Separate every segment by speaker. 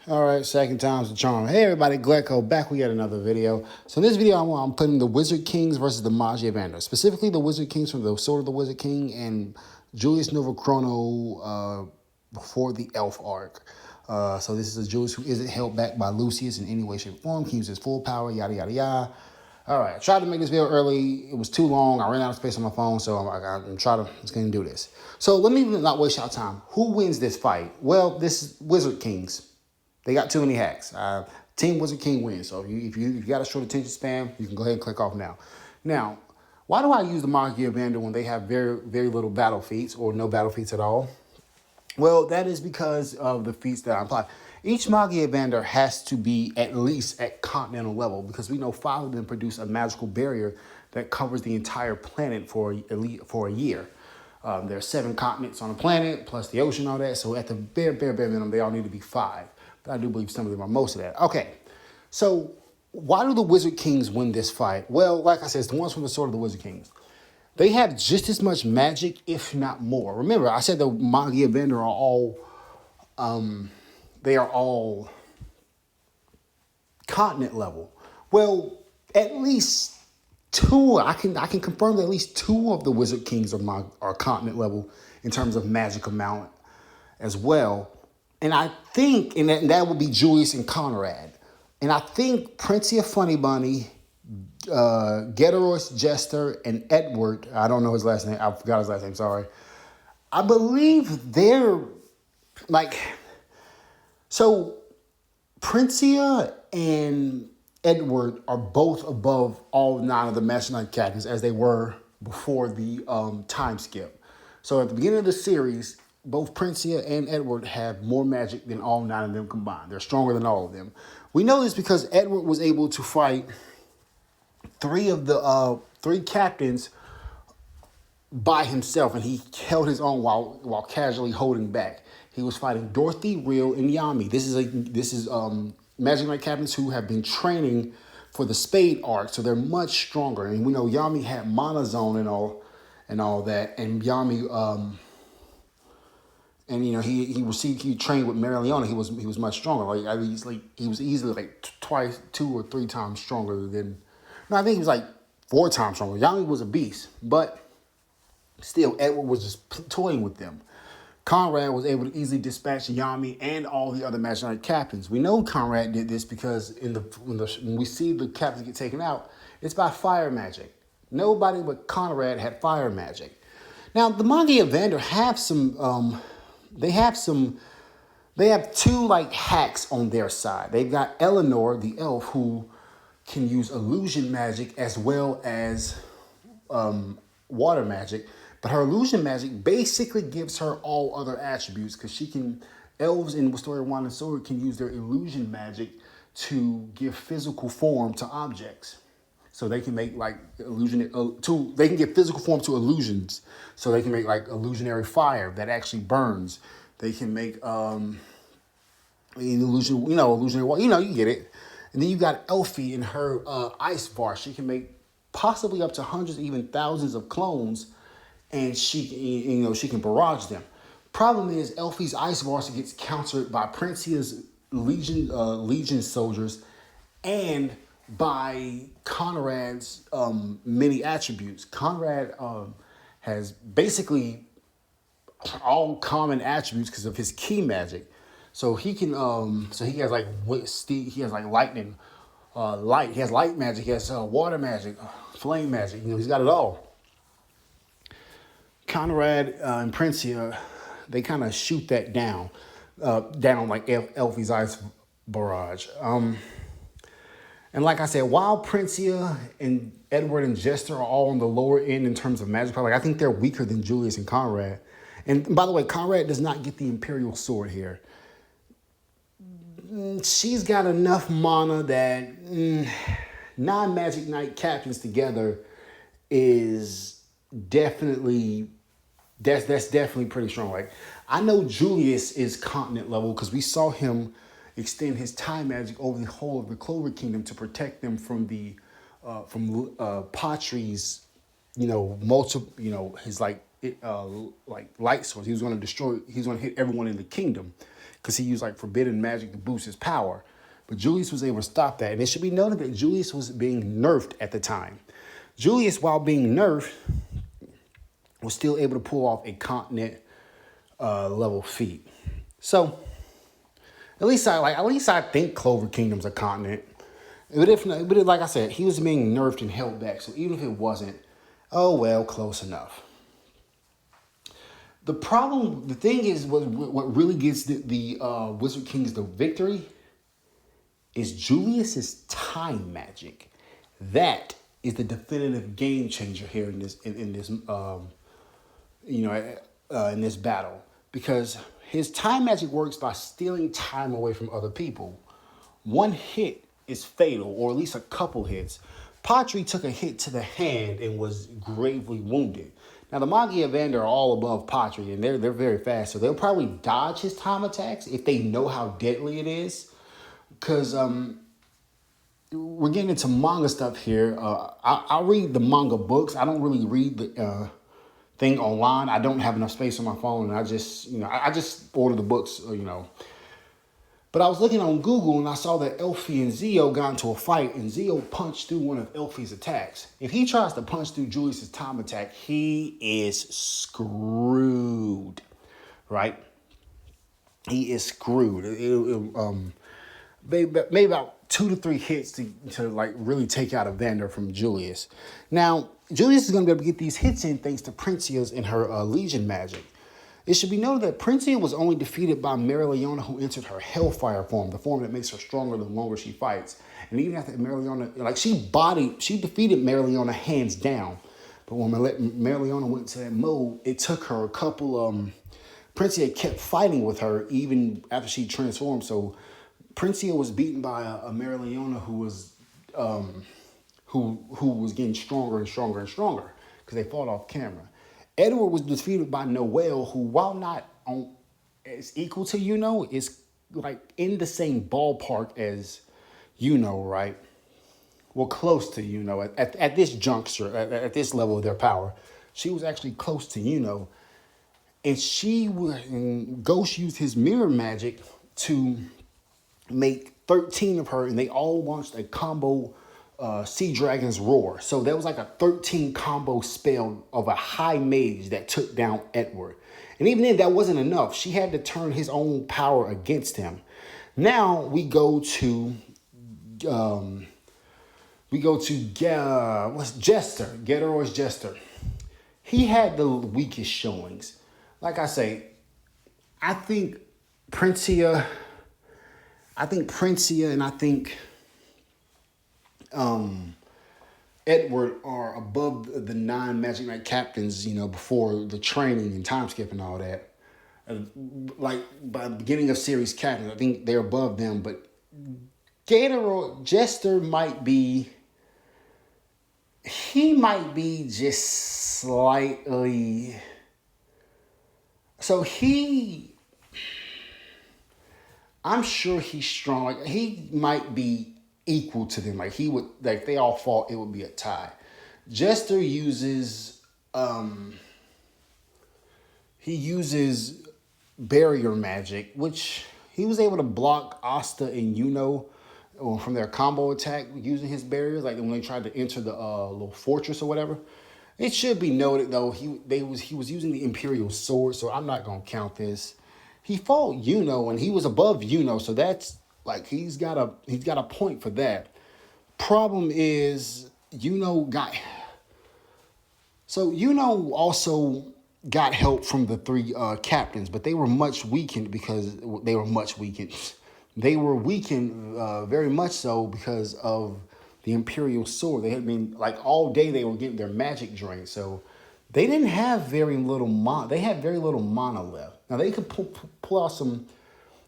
Speaker 1: All right, second time's the charm. Hey everybody, Glecko back with yet another video. So in this video, I'm putting the Wizard Kings versus the Magia vander. Specifically the Wizard Kings from the Sword of the Wizard King and Julius Novachrono before the Elf arc. So this is a Julius who isn't held back by Lucius in any way, shape, or form. He uses full power, yada, yada, yada. All right, I tried to make this video early. It was too long. I ran out of space on my phone, so I'm trying to do this. So let me not waste y'all time. Who wins this fight? Well, this is Wizard Kings. They got too many hacks. Team Wizard King wins. So if you got a short attention span, you can go ahead and click off now. Now, why do I use the Magia vander when they have very, very little battle feats or no battle feats at all? Well, that is because of the feats that I apply. Each Magia vander has to be at least at continental level because we know 5 of them produce a magical barrier that covers the entire planet for a year. There are 7 continents on the planet, plus the ocean, all that. So at the bare minimum, they all need to be 5. But I do believe some of them are most of that. Okay, so why do the Wizard Kings win this fight? Well, like I said, it's the ones from the Sword of the Wizard Kings. They have just as much magic, if not more. Remember, I said the Magia vander are all, they are all continent level. Well, at least 2, I can confirm that at least 2 of the Wizard Kings are continent level in terms of magic amount as well. And I think, and that would be Julius and Conrad. And I think Princia Funny Bunny, Getaros Jester, and Edward, I don't know his last name, I forgot his last name, sorry. I believe they're like, so Princia and Edward are both above all 9 of the Master Knight captains as they were before the time skip. So at the beginning of the series, both Princia and Edward have more magic than all 9 of them combined. They're stronger than all of them. We know this because Edward was able to fight 3 of the 3 captains by himself, and he held his own while casually holding back. He was fighting Dorothy, Real, and Yami. This is Magic Knight captains who have been training for the Spade arc, so they're much stronger. And we know Yami had Mana Zone and all that, and Yami and you know he trained with Marileona. He was much stronger. He was easily like 2 or 3 times stronger than. No, I think he was like 4 times stronger. Yami was a beast, but still Edward was just toying with them. Conrad was able to easily dispatch Yami and all the other Magic Knight captains. We know Conrad did this because when we see the captains get taken out, it's by fire magic. Nobody but Conrad had fire magic. Now the Magia vander have some. They have 2 like hacks on their side. They've got Eleanor, the elf, who can use illusion magic as well as water magic. But her illusion magic basically gives her all other attributes because elves in Wistoria Wand and Sword can use their illusion magic to give physical form to objects. So they can make like they can give physical form to illusions. So they can make like illusionary fire that actually burns. They can make illusionary water. You get it. And then you got Elfie in her ice bar. She can make possibly up to hundreds, even thousands of clones, and she can barrage them. Problem is, Elfie's ice bar gets countered by Princia's legion soldiers and by Conrad's many attributes. Conrad has basically all common attributes because of his key magic. So he can he has like lightning, light. He has light magic. He has water magic, flame magic. He's got it all. Conrad and Princia, they kind of shoot that down like Elfie's ice barrage. And like I said, while Princia and Edward and Jester are all on the lower end in terms of magic power, I think they're weaker than Julius and Conrad. And by the way, Conrad does not get the Imperial Sword here. She's got enough mana that 9 Magic Knight captains together is definitely that's definitely pretty strong. Like I know Julius is continent level because we saw him extend his time magic over the whole of the Clover Kingdom to protect them from Patri's, his like light source. He was going to hit everyone in the kingdom. because he used like forbidden magic to boost his power. But Julius was able to stop that. And it should be noted that Julius was being nerfed at the time. Julius, while being nerfed, was still able to pull off a continent level feat. So at least I think Clover Kingdom's a continent. But if not, but like I said, he was being nerfed and held back. So even if it wasn't, oh well, close enough. The thing is, what really gets the Wizard Kings the victory is Julius's time magic. That is the definitive game changer here in this in this battle, because his time magic works by stealing time away from other people. One hit is fatal, or at least a couple hits. Patri took a hit to the hand and was gravely wounded. Now, the Magia and vander are all above Patri, and they're very fast, so they'll probably dodge his time attacks if they know how deadly it is. Because we're getting into manga stuff here. I read the manga books. I don't really read the thing online. I don't have enough space on my phone, and I just order the books, But I was looking on Google, and I saw that Elfie and Zio got into a fight, and Zio punched through one of Elfie's attacks. If he tries to punch through Julius's time attack, he is screwed, right? He is screwed. Maybe about 2 to 3 hits to like really take out a vander from Julius. Now, Julius is going to be able to get these hits in thanks to Princia's and her Legion magic. It should be noted that Princia was only defeated by Marileona, who entered her Hellfire form, the form that makes her stronger the longer she fights. And even after Marileona, she defeated Marileona hands down. But when Marileona went to that mode, it took her a couple. Princia kept fighting with her even after she transformed. So Princia was beaten by a Marileona who was getting stronger and stronger and stronger because they fought off camera. Edward was defeated by Noelle, who, while not as equal to is like in the same ballpark as right? Well, close to at this juncture, at this level of their power. She was actually close to and Ghost used his mirror magic to make 13 of her, and they all launched a combo Sea Dragon's Roar. So there was like a 13 combo spell of a high mage that took down Edward. And even then, that wasn't enough. She had to turn his own power against him. Now we go to Jester, Getteroy's Jester. He had the weakest showings. Like I say, I think Princia and I think Edward are above the 9 Magic Knight captains, before the training and time skip and all that. Like by the beginning of series captains, I think they're above them, but Jester might be just slightly. So I'm sure he's strong. Like he might be equal to them. Like he would, like if they all fought, it would be a tie. Jester uses barrier magic, which he was able to block Asta and from their combo attack using his barriers, like when they tried to enter the little fortress or whatever. It should be noted though, he was using the Imperial sword, so I'm not gonna count this. He fought and he was above so that's like he's got a point for that. Problem is also got help from the 3 captains, but they were much weakened They were weakened very much so because of the Imperial sword. They had been like all day they were getting their magic drained, so they didn't have very little mana. They had very little mana left. Now they could pull out some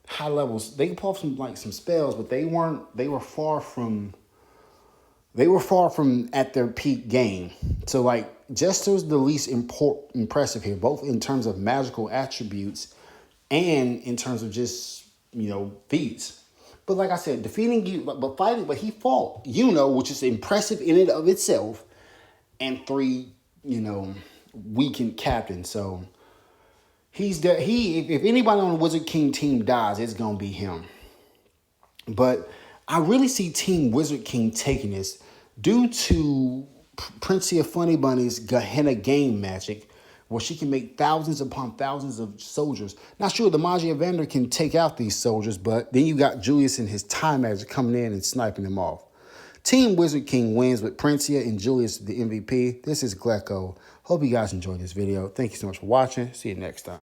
Speaker 1: high levels. They could pull off some spells, but they were far from at their peak game. So like Jester's the least impressive here, both in terms of magical attributes and in terms of just feats. But like I said, defeating but he fought which is impressive in and of itself, and 3 weakened captains. So If anybody on the Wizard King team dies, it's gonna be him. But I really see Team Wizard King taking this due to Princea Funny Bunny's Gehenna game magic, where she can make thousands upon thousands of soldiers. Not sure the Magia vander can take out these soldiers, but then you got Julius and his time magic coming in and sniping them off. Team Wizard King wins with Princea and Julius the MVP. This is Glecko. Hope you guys enjoyed this video. Thank you so much for watching. See you next time.